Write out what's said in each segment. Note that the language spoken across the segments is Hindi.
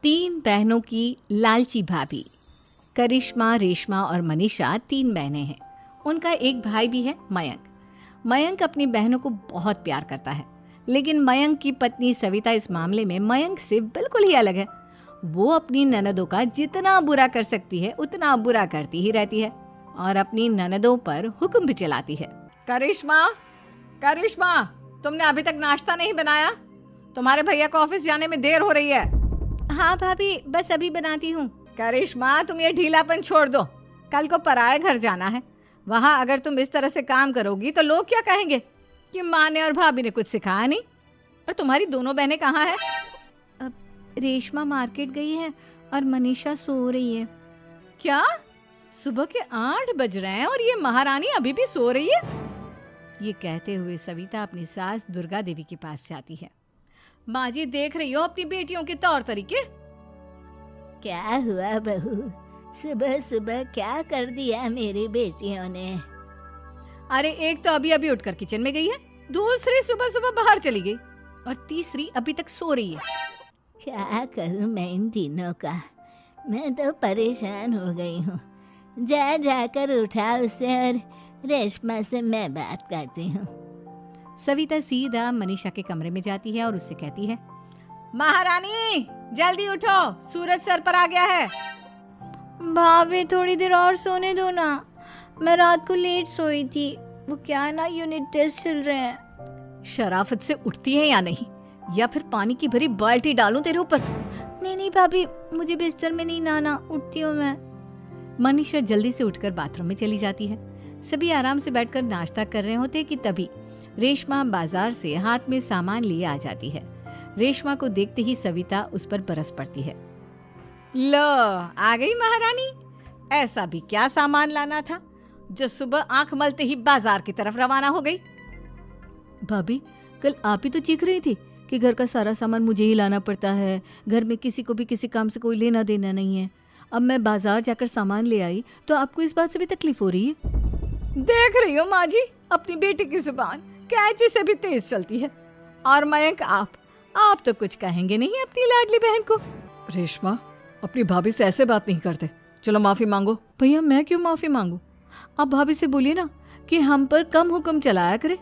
तीन बहनों की लालची भाभी। करिश्मा, रेशमा और मनीषा तीन बहनें हैं। उनका एक भाई भी है, मयंक। मयंक अपनी बहनों को बहुत प्यार करता है, लेकिन मयंक की पत्नी सविता इस मामले में मयंक से बिल्कुल ही अलग है। वो अपनी ननदों का जितना बुरा कर सकती है उतना बुरा करती ही रहती है और अपनी ननदों पर हुक्म भी चलाती है। करिश्मा, करिश्मा, तुमने अभी तक नाश्ता नहीं बनाया? तुम्हारे भैया को ऑफिस जाने में देर हो रही है। हाँ भाभी, बस अभी बनाती हूँ। करिश्मा, तुम ये ढीलापन छोड़ दो। कल को पराये घर जाना है। वहाँ अगर तुम इस तरह से काम करोगी तो लोग क्या कहेंगे कि माँ ने और भाभी ने कुछ सिखाया नहीं। और तुम्हारी दोनों बहनें कहाँ हैं? अब रेशमा मार्केट गई है और मनीषा सो रही है। क्या? सुबह के 8 बज रहे हैं और ये महारानी अभी भी सो रही है? ये कहते हुए सविता अपनी सास दुर्गा देवी के पास जाती है। माँ जी, देख रही हो अपनी बेटियों के तौर तरीके? क्या हुआ बहू, सुबह सुबह क्या कर दिया मेरी बेटियों ने? अरे एक तो अभी अभी उठकर किचन में गई है, दूसरी सुबह सुबह बाहर चली गई और तीसरी अभी तक सो रही है। क्या करूं मैं इन तीनों का? मैं तो परेशान हो गई हूँ। जा जाकर उठा उसे और रेशमा से मैं बात करती हूँ। सविता सीधा मनीषा के कमरे में जाती है और उससे कहती है, महारानी जल्दी उठो, सूरज सर पर आ गया है। भाभी थोड़ी देर और सोने दो ना, मैं रात को लेट सोई थी। वो क्या ना, यूनिट टेस्ट चल रहे हैं। शराफत से उठती है या नहीं, या फिर पानी की भरी बाल्टी डालूं तेरे ऊपर? नहीं नहीं भाभी, मुझे बिस्तर में नहीं नहाना, उठती हूँ मैं। मनीषा जल्दी से उठकर बाथरूम में चली जाती है। सभी आराम से बैठकर नाश्ता कर रहे होते कि तभी रेशमा बाजार से हाथ में सामान लिए आ जाती है। रेशमा को देखते ही सविता उस पर बरस पड़ती है। लो, आ गई महारानी। ऐसा भी क्या सामान लाना था जो सुबह आंख मलते ही बाजार की तरफ रवाना हो गई? भाभी, कल आप ही तो चीख रही थी कि घर का सारा सामान मुझे ही लाना पड़ता है, घर में किसी को भी किसी काम से कोई लेना देना नहीं है। अब मैं बाजार जाकर सामान ले आई तो आपको इस बात से भी तकलीफ हो रही है? देख रही हो माँ जी, अपनी बेटी की जुबान कैंची से भी तेज चलती है। और मयंक, आप तो कुछ कहेंगे नहीं अपनी लाडली बहन को? रेशमा, अपनी भाभी से ऐसे बात नहीं करते। चलो माफी मांगो। भैया, मैं क्यों माफी मांगू? आप भाभी से बोलिए ना कि हम पर कम हुक्म चलाया करे।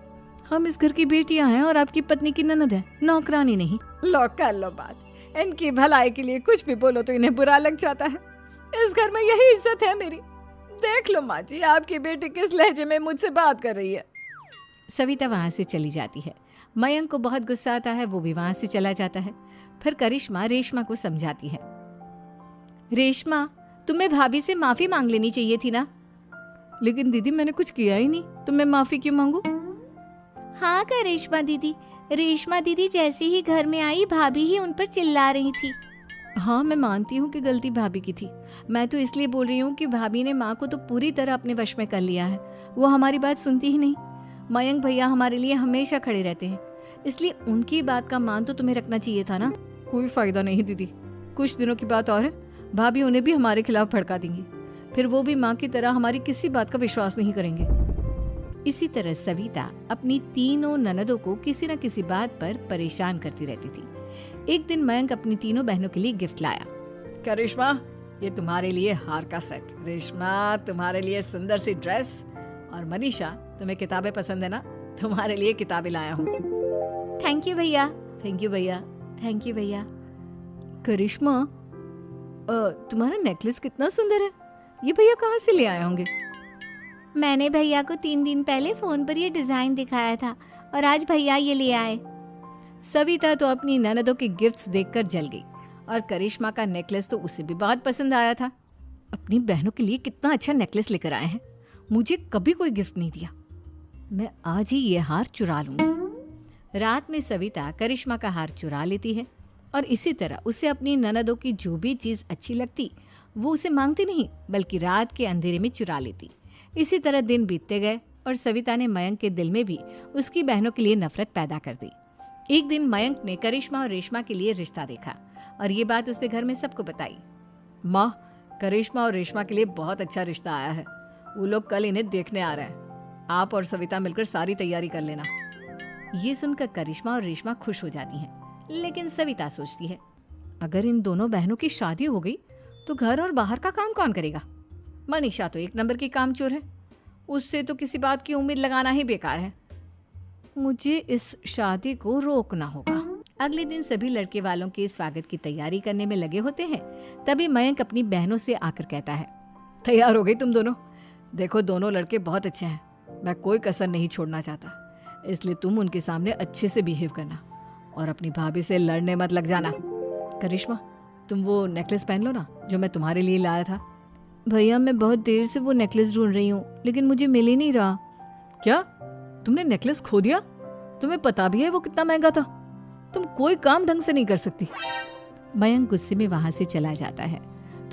हम इस घर की बेटियां हैं और आपकी पत्नी की ननद है, नौकरानी नहीं। लो कर लो बात। इनकी भलाई के लिए कुछ भी बोलो तो इन्हें बुरा लग जाता है। इस घर में यही इज्जत है मेरी। देख लो माँ जी, आपकी बेटी किस लहजे में मुझसे बात कर रही है। सविता वहां से चली जाती है। मयंक को बहुत गुस्सा आता है, वो भी वहां से चला जाता है। फिर करिश्मा रेशमा को समझाती है, रेशमा, तुम्हें भाभी से माफी मांग लेनी चाहिए थी ना। लेकिन दीदी, मैंने कुछ किया ही नहीं, तो मैं माफी क्यों मांगू? हाँ करिश्मा दीदी, रेशमा दीदी जैसे ही घर में आई भाभी ही उन पर चिल्ला रही थी। हाँ, मैं मानती हूँ कि गलती भाभी की थी। मैं तो इसलिए बोल रही हूँ कि भाभी ने माँ को तो पूरी तरह अपने वश में कर लिया है। वो हमारी बात सुनती ही नहीं। मयंक भैया हमारे लिए हमेशा खड़े रहते हैं, इसलिए उनकी बात का मान तो तुम्हें रखना चाहिए था ना। कोई फायदा नहीं दीदी, कुछ दिनों की बात और है, भाभी उन्हें भी हमारे खिलाफ भड़का देंगी। फिर वो भी माँ की तरह हमारी किसी बात का विश्वास नहीं करेंगे। इसी तरह सविता अपनी तीनों ननदों को किसी न किसी बात पर परेशान करती रहती थी। एक दिन मयंक अपनी तीनों बहनों के लिए गिफ्ट लाया। करिश्मा, ये तुम्हारे लिए हार का सेट। रेशमा, तुम्हारे लिए सुंदर सी ड्रेस। और मनीषा, तुम्हें किताबें पसंद है ना, तुम्हारे लिए किताबें लाया हूँ। थैंक यू भैया। थैंक यू भैया। थैंक यू भैया। करिश्मा, तुम्हारा नेकलेस कितना सुंदर है। ये भैया कहाँ से ले आए होंगे? मैंने भैया को 3 दिन पहले फोन पर ये डिजाइन दिखाया था और आज भैया ये ले आए। सविता तो अपनी ननदों के गिफ्ट्स देखकर जल गई और करिश्मा का नेकलेस तो उसे भी बहुत पसंद आया था। अपनी बहनों के लिए कितना अच्छा नेकलेस लेकर आए हैं, मुझे कभी कोई गिफ्ट नहीं दिया। मैं आज ही ये हार चुरा लूंगी। रात में सविता करिश्मा का हार चुरा लेती है और इसी तरह उसे अपनी ननदों की जो भी चीज़ अच्छी लगती वो उसे मांगती नहीं, बल्कि रात के अंधेरे में चुरा लेती। इसी तरह दिन बीतते गए और सविता ने मयंक के दिल में भी उसकी बहनों के लिए नफरत पैदा कर दी। एक दिन मयंक ने करिश्मा और रेशमा के लिए रिश्ता देखा और ये बात उसने घर में सबको बताई। माँ, करिश्मा और रेशमा के लिए बहुत अच्छा रिश्ता आया है। वो लोग कल इन्हें देखने आ रहे हैं। आप और सविता मिलकर सारी तैयारी कर लेना। ये सुनकर करिश्मा और रेशमा खुश हो जाती हैं, लेकिन सविता सोचती है, अगर इन दोनों बहनों की शादी हो गई तो घर और बाहर का काम कौन करेगा? मनीषा तो एक नंबर की कामचोर है, उससे तो किसी बात की उम्मीद लगाना ही बेकार है। मुझे इस शादी को रोकना होगा। अगले दिन सभी लड़के वालों के स्वागत की तैयारी करने में लगे होते हैं। तभी मयंक अपनी बहनों से आकर कहता है, तैयार हो गई तुम दोनों? देखो दोनों लड़के बहुत अच्छे हैं, मैं कोई कसर नहीं छोड़ना चाहता, इसलिए तुम उनके सामने अच्छे से बिहेव करना और अपनी भाभी से लड़ने मत लग जाना। करिश्मा, तुम वो नेकलेस पहन लो ना जो मैं तुम्हारे लिए लाया था। भैया मैं बहुत देर से वो नेकलेस ढूंढ रही हूँ, लेकिन मुझे मिल ही नहीं रहा। क्या तुमने नेकलेस खो दिया? तुम्हें पता भी है वो कितना महंगा था? तुम कोई काम ढंग से नहीं कर सकती। मयंक गुस्से में वहां से चला जाता है।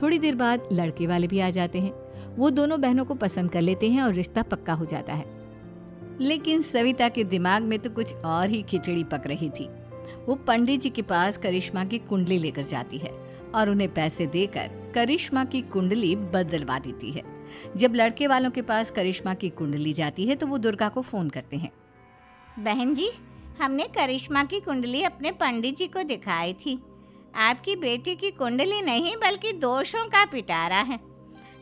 थोड़ी देर बाद लड़के वाले भी आ जाते हैं। वो दोनों बहनों को पसंद कर लेते हैं और रिश्ता पक्का हो जाता है। लेकिन सविता के दिमाग में तो कुछ और ही खिचड़ी पक रही थी। वो पंडित जी के पास करिश्मा की कुंडली लेकर जाती है और उन्हें पैसे देकर करिश्मा की कुंडली बदलवा देती है। जब लड़के वालों के पास करिश्मा की कुंडली जाती है तो वो दुर्गा को फोन करते हैं। बहन जी, हमने करिश्मा की कुंडली अपने पंडित जी को दिखाई थी। आपकी बेटी की कुंडली नहीं बल्कि दोषों का पिटारा है।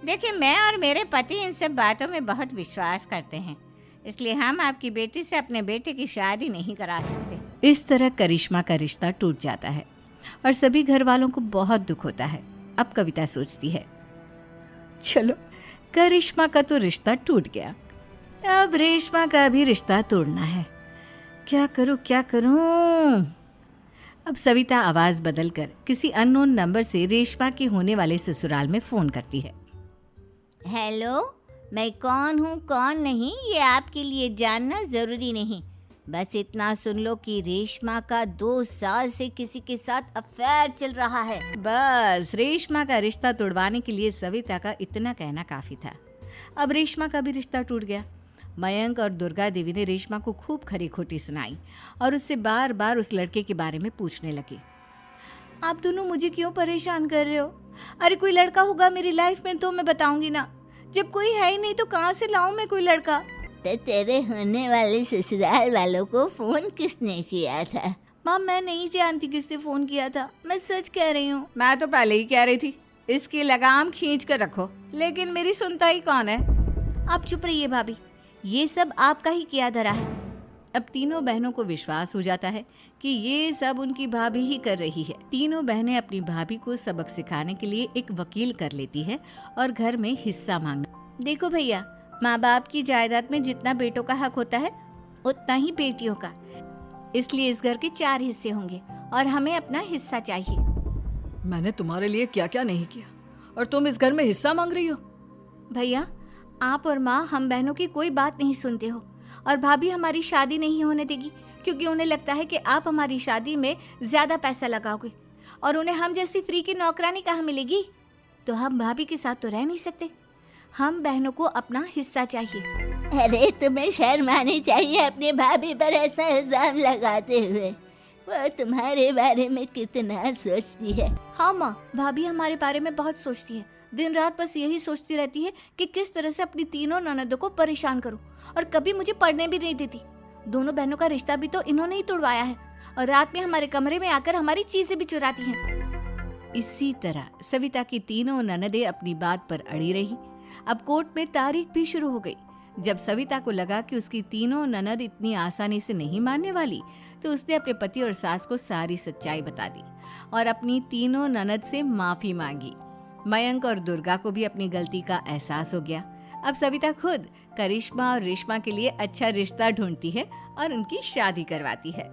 देखिए, मैं और मेरे पति इन सब बातों में बहुत विश्वास करते हैं, इसलिए हम आपकी बेटी से अपने बेटे की शादी नहीं करा सकते। इस तरह करिश्मा का रिश्ता टूट जाता है और सभी घर वालों को बहुत दुख होता है। अब कविता सोचती है, चलो करिश्मा का तो रिश्ता टूट गया, अब रेशमा का भी रिश्ता तोड़ना है। क्या करूं? अब सविता आवाज बदलकर किसी अननोन नंबर से रेशमा के होने वाले ससुराल में फोन करती है। हेलो, मैं कौन हूँ कौन नहीं ये आपके लिए जानना जरूरी नहीं, बस इतना सुन लो कि रेशमा का 2 साल से किसी के साथ अफेयर चल रहा है। बस रेशमा का रिश्ता तोड़वाने के लिए सविता का इतना कहना काफी था। अब रेशमा का भी रिश्ता टूट गया। मयंक और दुर्गा देवी ने रेशमा को खूब खरी खोटी सुनाई और उससे बार बार उस लड़के के बारे में पूछने लगी। आप दोनों मुझे क्यों परेशान कर रहे हो? अरे कोई लड़का होगा मेरी लाइफ में तो मैं बताऊंगी ना, जब कोई है ही नहीं तो कहाँ से लाऊं मैं कोई लड़का? तो तेरे होने वाले ससुराल वालों को फोन किसने किया था? माँ मैं नहीं जानती किसने फोन किया था, मैं सच कह रही हूँ। मैं तो पहले ही कह रही थी इसकी लगाम खींच कर रखो, लेकिन मेरी सुनता ही कौन है। आप चुप रहिए भाभी, ये सब आपका ही किया धरा है। अब तीनों बहनों को विश्वास हो जाता है कि ये सब उनकी भाभी ही कर रही है। तीनों बहनें अपनी भाभी को सबक सिखाने के लिए एक वकील कर लेती है और घर में हिस्सा मांगना। देखो भैया, माँ बाप की जायदाद में जितना बेटों का हक होता है उतना ही बेटियों का, इसलिए इस घर के 4 हिस्से होंगे और हमें अपना हिस्सा चाहिए। मैंने तुम्हारे लिए क्या क्या नहीं किया और तुम इस घर में हिस्सा मांग रही हो? भैया, आप और माँ हम बहनों की कोई बात नहीं सुनते हो और भाभी हमारी शादी नहीं होने देगी क्योंकि उन्हें लगता है कि आप हमारी शादी में ज्यादा पैसा लगाओगे और उन्हें हम जैसी फ्री की नौकरानी कहाँ मिलेगी। तो हम भाभी के साथ तो रह नहीं सकते, हम बहनों को अपना हिस्सा चाहिए। अरे तुम्हें शर्म आनी चाहिए अपनी भाभी पर ऐसा इल्जाम लगाते हुए। वो तुम्हारे बारे में कितना सोचती है। हाँ माँ, भाभी हमारे बारे में बहुत सोचती है, दिन रात बस यही सोचती रहती है कि किस तरह से अपनी तीनों ननदों को परेशान करूं और कभी मुझे पढ़ने भी नहीं देती। दोनों बहनों का रिश्ता भी तो इन्होंने ही तोड़वाया है और रात में हमारे कमरे में आकर हमारी चीजें भी चुराती हैं। इसी तरह सविता की तीनों ननदें अपनी बात पर अड़ी रही। अब कोर्ट में तारीख भी शुरू हो गई। जब सविता को लगा कि उसकी तीनों ननद इतनी आसानी से नहीं मानने वाली, तो उसने अपने पति और सास को सारी सच्चाई बता दी और अपनी तीनों ननद से माफी मांगी। मयंक और दुर्गा को भी अपनी गलती का एहसास हो गया। अब सविता खुद करिश्मा और रेशमा के लिए अच्छा रिश्ता ढूंढती है और उनकी शादी करवाती है।